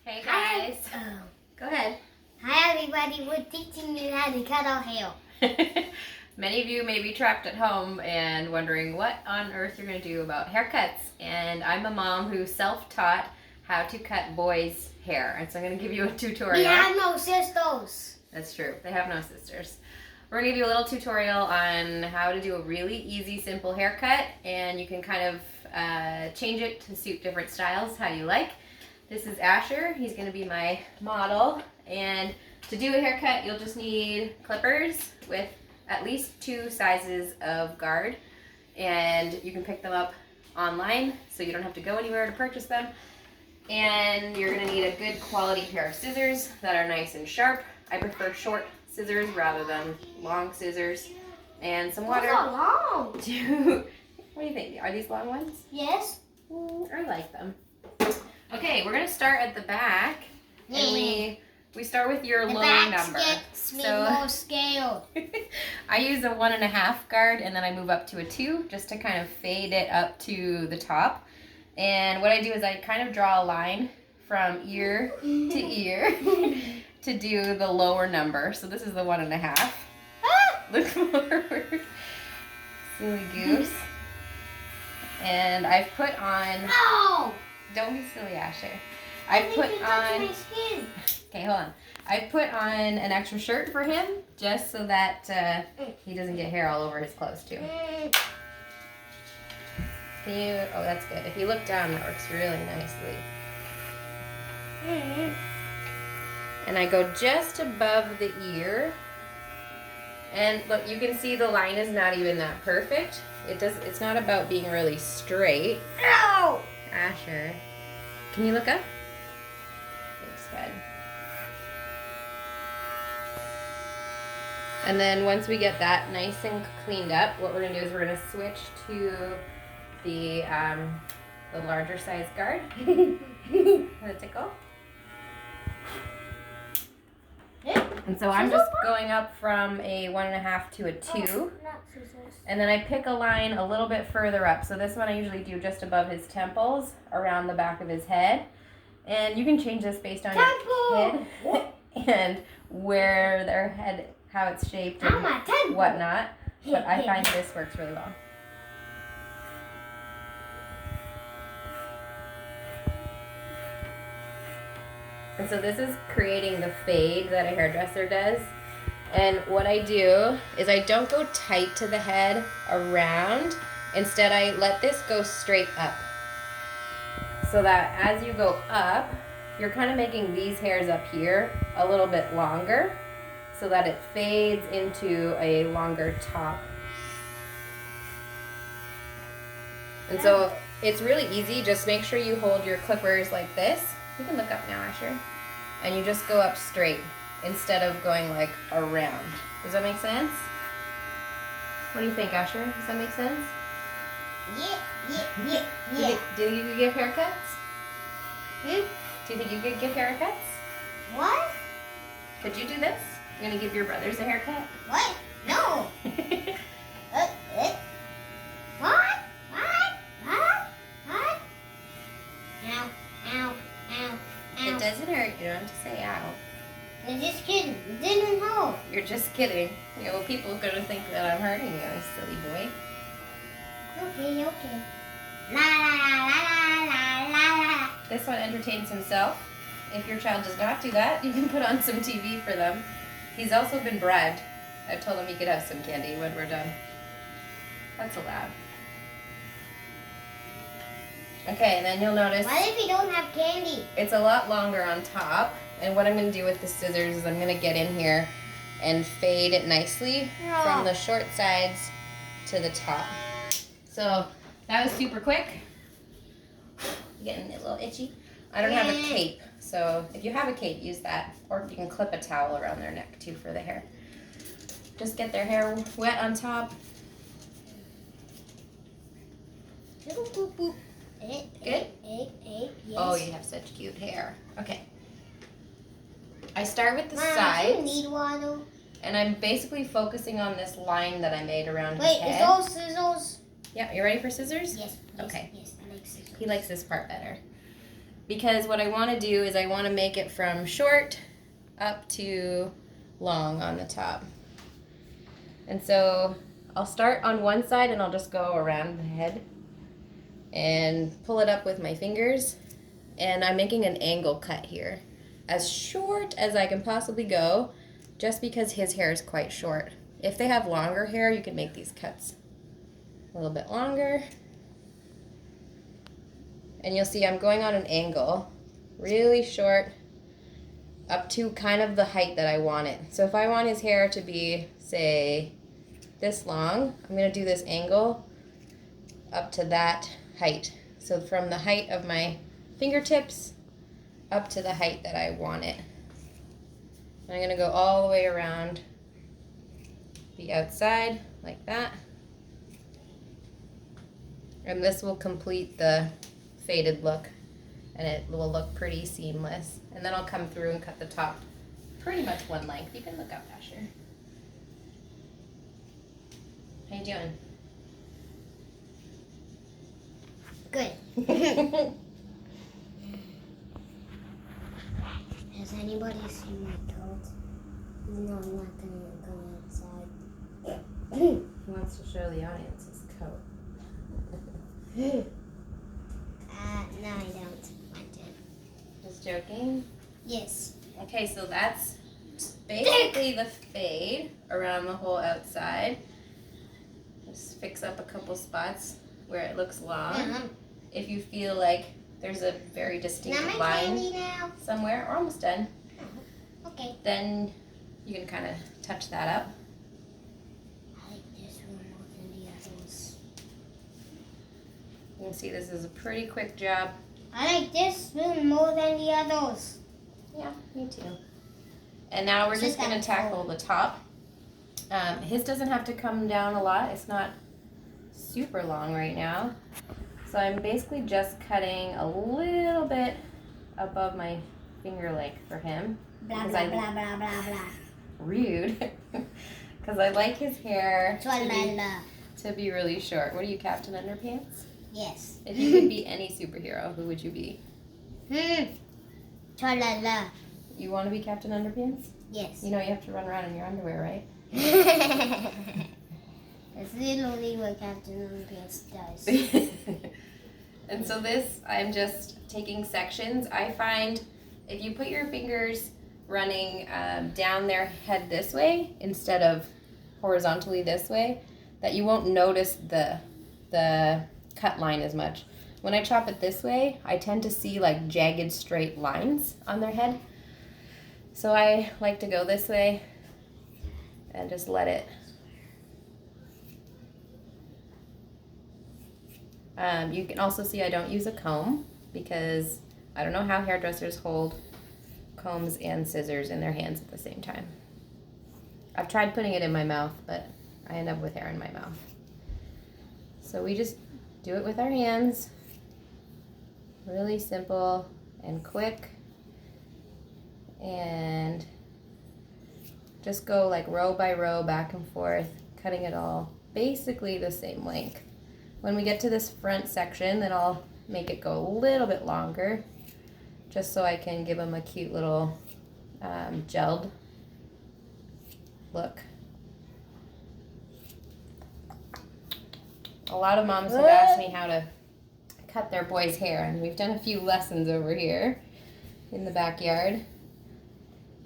Hey guys. Go ahead. Hi everybody, we're teaching you how to cut our hair. Many of you may be trapped at home and wondering what on earth you're going to do about haircuts. And I'm a mom who self-taught how to cut boys' hair. And so I'm going to give you a tutorial. We have no sisters. That's true. They have no sisters. We're going to give you a little tutorial on how to do a really easy, simple haircut. And you can kind of change it to suit different styles, how you like. This is Asher. He's going to be my model. And to do a haircut, you'll just need clippers with at least 2 sizes of guard. And you can pick them up online, so you don't have to go anywhere to purchase them. And you're going to need a good quality pair of scissors that are nice and sharp. I prefer short scissors rather than long scissors. And some water. Those are long. What do you think? Are these long ones? Yes. I like them. Okay, we're going to start at the back. And we start with your lower number. Gets me more scared. I use a 1.5 guard and then I move up to a 2 just to kind of fade it up to the top. And what I do is I kind of draw a line from ear to ear to do the lower number. So this is the 1.5. Look forward. Silly goose. And I've put on... No! Don't be silly, Asher. I put on... My skin. Okay, hold on. I put on an extra shirt for him just so that he doesn't get hair all over his clothes too. Can you? Oh, that's good. If you look down, that works really nicely. And I go just above the ear. And look, you can see the line is not even that perfect. It's not about being really straight. No! Asher, can you look up? Looks good. And then once we get that nice and cleaned up, what we're going to do is we're going to switch to the larger size guard. Does it tickle? And so I'm just going up from a 1.5 to a 2. And then I pick a line a little bit further up. So this one I usually do just above his temples, around the back of his head. And you can change this based on your kid and where their head, how it's shaped and whatnot. But I find this works really well. And so this is creating the fade that a hairdresser does. And what I do is I don't go tight to the head around. Instead, I let this go straight up. So that as you go up, you're kind of making these hairs up here a little bit longer so that it fades into a longer top. And so it's really easy. Just make sure you hold your clippers like this. You can look up now, Asher. And you just go up straight instead of going like around. Does that make sense? What do you think, Asher? Does that make sense? Yeah. Do you think you could give haircuts? Hmm? Do you think you could give haircuts? What? Could you do this? You're gonna give your brothers a haircut? What? No. What? Ow, ow, ow, ow. It doesn't hurt. You don't have to say ow. I'm just kidding. It didn't hurt. You're just kidding. You know, people are gonna think that I'm hurting you, silly boy. Okay. La la la la la la la. This one entertains himself. If your child does not do that, you can put on some TV for them. He's also been bribed. I've told him he could have some candy when we're done. That's allowed. Okay, and then you'll notice What if you don't have candy? it's a lot longer on top. And what I'm going to do with the scissors is I'm going to get in here and fade it nicely from the short sides to the top. So that was super quick. Getting a little itchy. I don't have a cape, so if you have a cape, use that. Or you can clip a towel around their neck too for the hair. Just get their hair wet on top. Boop, boop. Good? Yes. Oh, you have such cute hair. Okay. I start with the Mom, sides. do you need water? And I'm basically focusing on this line that I made around Wait, his head. is those scissors? Yeah, you ready for scissors? Yes. Okay. Yes, I like scissors. He likes this part better. because what I want to do is I want to make it from short up to long on the top. And so I'll start on one side and I'll just go around the head and pull it up with my fingers. And I'm making an angle cut here, as short as I can possibly go, just because his hair is quite short. If they have longer hair, you can make these cuts a little bit longer. And you'll see I'm going on an angle, really short, up to kind of the height that I want it. So if I want his hair to be, say, this long, I'm going to do this angle up to that height. So from the height of my fingertips up to the height that I want it. And I'm going to go all the way around the outside like that. And this will complete the faded look, and it will look pretty seamless. And then I'll come through and cut the top pretty much one length. You can look up, Asher. How you doing? Good. Has anybody seen my coat? No, I'm not gonna go outside. He wants to show the audience his coat. No, I don't want it. Just joking? Yes. Okay, so that's basically the fade around the whole outside. Just fix up a couple spots where it looks long. If you feel like there's a very distinct Not my line candy now. somewhere, or almost done, Okay. then you can kind of touch that up. I like this one more than the others. You can see this is a pretty quick job. I like this one more than the others. Yeah, me too. And now we're It's just just going to that tackle the top. His doesn't have to come down a lot. It's not super long right now. So I'm basically just cutting a little bit above my finger length for him. Blah, Because blah, I- blah, blah, blah, blah. Rude. Because I like his hair Tra-la-la. to be really short. What are you, Captain Underpants? Yes. If you could be any superhero, who would you be? Tra-la-la. You want to be Captain Underpants? Yes. You know you have to run around in your underwear, right? That's literally what Captain Underpants does. And so this, I'm just taking sections. I find if you put your fingers running down their head this way instead of horizontally this way, that you won't notice the cut line as much. When I chop it this way, I tend to see like jagged straight lines on their head. So I like to go this way and just let it. You can also see I don't use a comb because I don't know how hairdressers hold combs and scissors in their hands at the same time. I've tried putting it in my mouth, but I end up with hair in my mouth. So we just do it with our hands. Really simple and quick. And just go like row by row back and forth, cutting it all basically the same length. When we get to this front section, then I'll make it go a little bit longer, just so I can give them a cute little gelled look. A lot of moms have asked me how to cut their boys' hair, and we've done a few lessons over here in the backyard.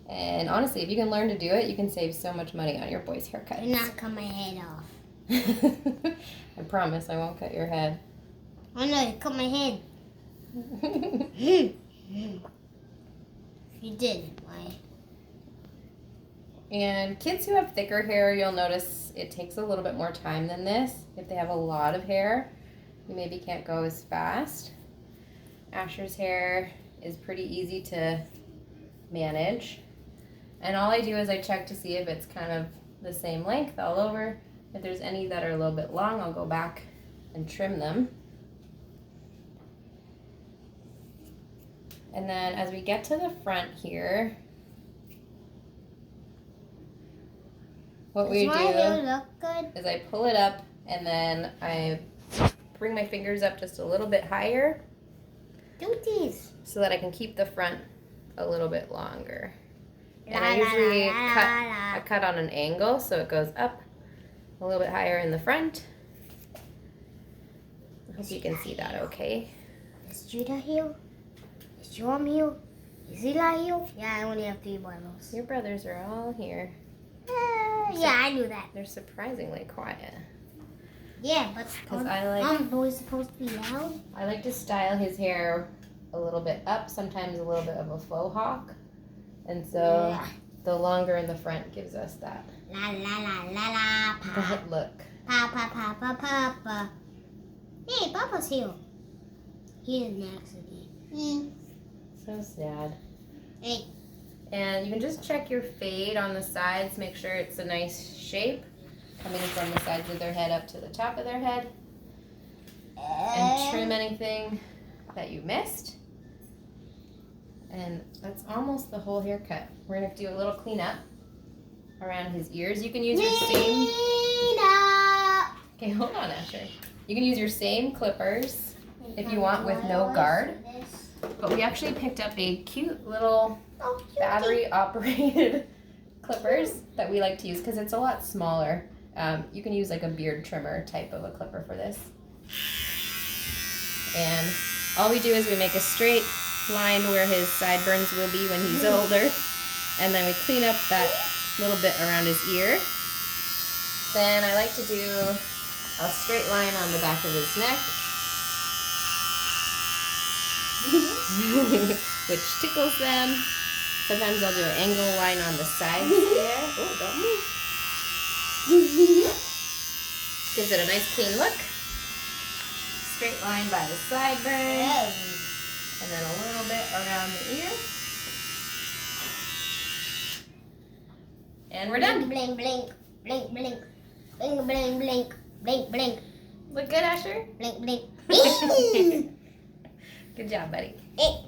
And honestly, if you can learn to do it, you can save so much money on your boys' haircuts. Do not cut my head off. I promise I won't cut your head. Oh no, you cut my head. You did. Why? And kids who have thicker hair, you'll notice it takes a little bit more time than this. If they have a lot of hair, you maybe can't go as fast. Asher's hair is pretty easy to manage. And all I do is I check to see if it's kind of the same length all over. If there's any that are a little bit long, I'll go back and trim them. And then as we get to the front here, what we Does my hair do look good? is I pull it up and then I bring my fingers up just a little bit higher Tooties. so that I can keep the front a little bit longer. And La, I la, usually la, la, la. I cut on an angle so it goes up a little bit higher in the front. I hope you can see that okay. Is Judah here? Is Jerome here? Is Eli here? Yeah, I only have 3 Bibles. Your brothers are all here. Yeah, I knew that. They're surprisingly quiet. Yeah, but 'Cause I boy's supposed to be loud. I like to style his hair a little bit up, sometimes a little bit of a faux hawk. And so Yeah. the longer in the front gives us that La la la la la. that look. Papa, Papa, Papa. Hey, Papa's here. He is next again. So sad. Hey. And you can just check your fade on the sides, make sure it's a nice shape, coming from the sides of their head up to the top of their head. And trim anything that you missed. And that's almost the whole haircut. We're gonna do a little cleanup around his ears. You can use your same. Okay, hold on, Asher. You can use your same clippers if you want with no guard. But we actually picked up a cute little battery operated clippers that we like to use because it's a lot smaller. You can use like a beard trimmer type of a clipper for this. And all we do is we make a straight line where his sideburns will be when he's older. And then we clean up that little bit around his ear. Then I like to do a straight line on the back of his neck. Which tickles them. Sometimes I'll do an angle line on the sides here. Oh, don't move. Gives it a nice clean look. Straight line by the sideburn. And then a little bit around the ear. And we're done. Blink, blink, blink, blink, blink, blink, blink, blink, blink, Look good, Asher? blink, blink. Good job, buddy. Hey.